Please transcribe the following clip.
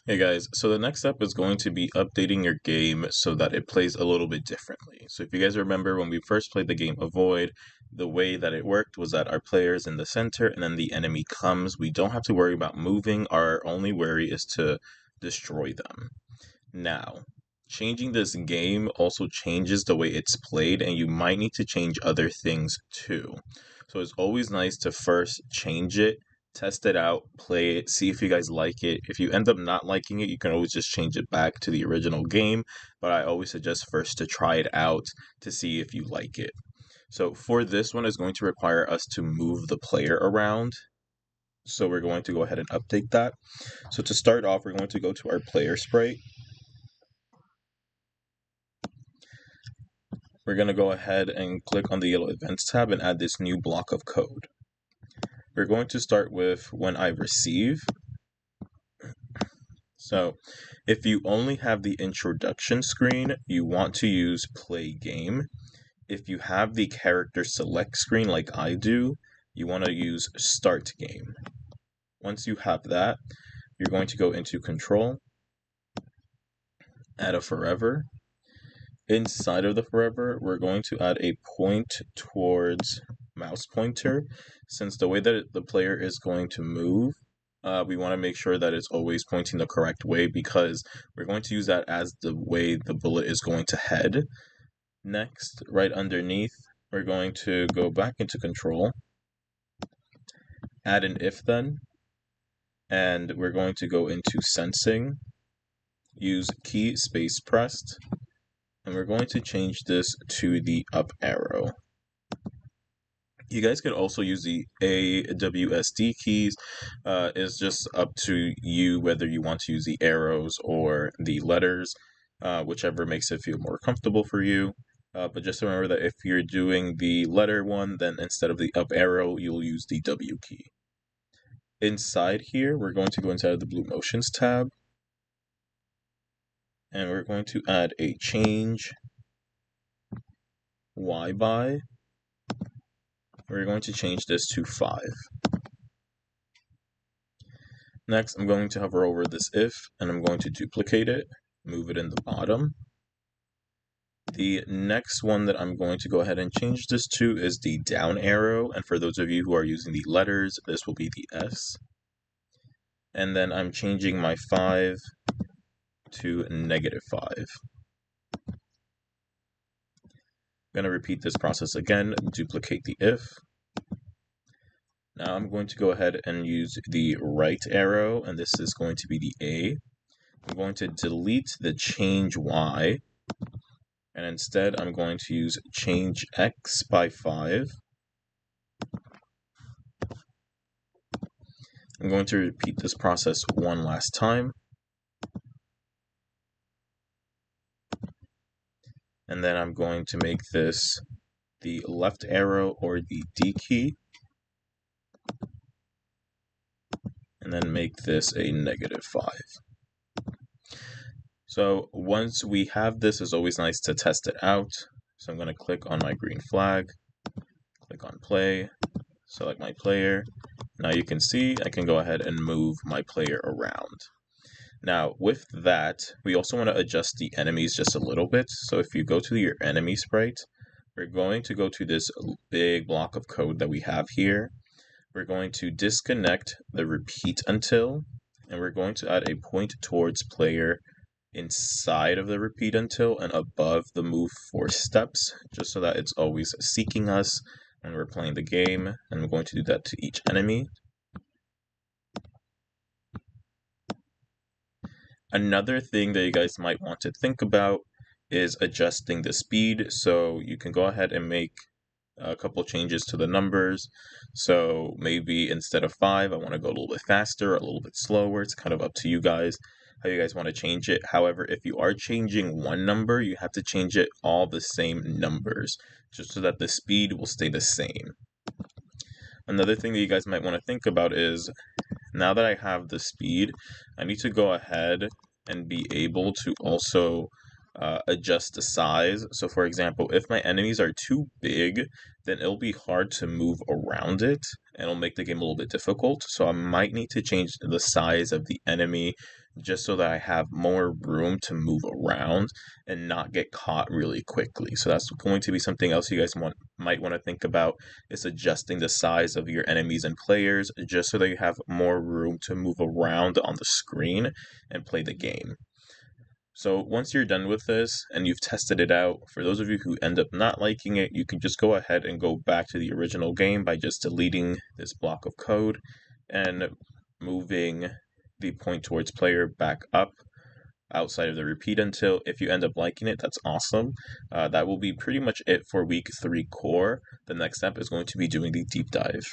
Hey guys, so the next step is going to be updating your game so that it plays a little bit differently. So if you guys remember when we first played the game Avoid, the way that it worked was that our player is in the center and then the enemy comes. We don't have to worry about moving. Our only worry is to destroy them. Now, changing this game also changes the way it's played, and you might need to change other things too. So it's always nice to first change it, test it out, play it, see if you guys like it. If you end up not liking it, you can always just change it back to the original game, but I always suggest first to try it out to see if you like it. So for this one, it's going to require us to move the player around. So we're going to go ahead and update that. So to start off, we're going to go to our player sprite. We're going to go ahead and click on the yellow events tab and add this new block of code. We're going to start with when I receive. So if you only have the introduction screen, you want to use play game. If you have the character select screen like I do, you want to use start game. Once you have that, you're going to go into control, add a forever. Inside of the forever, we're going to add a point towards mouse pointer. Since the way that the player is going to move, we want to make sure that it's always pointing the correct way because we're going to use that as the way the bullet is going to head. Next, right underneath, we're going to go back into control, add an if then, and we're going to go into sensing, use key space pressed, and we're going to change this to the up arrow. You guys could also use the AWSD keys. It's just up to you whether you want to use the arrows or the letters, whichever makes it feel more comfortable for you. But just remember that if you're doing the letter one, then instead of the up arrow, you'll use the W key. Inside here, we're going to go inside of the Blue Motions tab, and we're going to add a change Y by. We're going to change this to 5. Next, I'm going to hover over this if, and I'm going to duplicate it, move it in the bottom. The next one that I'm going to go ahead and change this to is the down arrow, and for those of you who are using the letters, this will be the S. And then I'm changing my 5 to -5. I'm going to repeat this process again, duplicate the if. Now I'm going to go ahead and use the right arrow, and this is going to be the A. I'm going to delete the change Y, and instead I'm going to use change X by 5. I'm going to repeat this process one last time. And then I'm going to make this the left arrow or the D key. And then make this a -5. So once we have this, it's always nice to test it out. So I'm going to click on my green flag, click on play, select my player. Now you can see I can go ahead and move my player around. Now with that, we also want to adjust the enemies just a little bit. So if you go to your enemy sprite, we're going to go to this big block of code that we have here. We're going to disconnect the repeat until, and we're going to add a point towards player inside of the repeat until and above the move 4 steps, just so that it's always seeking us when we're playing the game, and we're going to do that to each enemy. Another thing that you guys might want to think about is adjusting the speed, so you can go ahead and make a couple changes to the numbers. So maybe instead of 5, I want to go a little bit faster, a little bit slower. It's kind of up to you guys how you guys want to change it. However, if you are changing one number, you have to change it all the same numbers, just so that the speed will stay the same. Another thing that you guys might want to think about is, now that I have the speed, I need to go ahead and be able to also adjust the size. So, for example, if my enemies are too big, then it'll be hard to move around it and it'll make the game a little bit difficult. So, I might need to change the size of the enemy just so that I have more room to move around and not get caught really quickly. So, that's going to be something else you guys might want to think about is adjusting the size of your enemies and players just so that you have more room to move around on the screen and play the game. So once you're done with this and you've tested it out, for those of you who end up not liking it, you can just go ahead and go back to the original game by just deleting this block of code and moving the point towards player back up outside of the repeat until. If you end up liking it, that's awesome. That will be pretty much it for week 3 core. The next step is going to be doing the deep dive.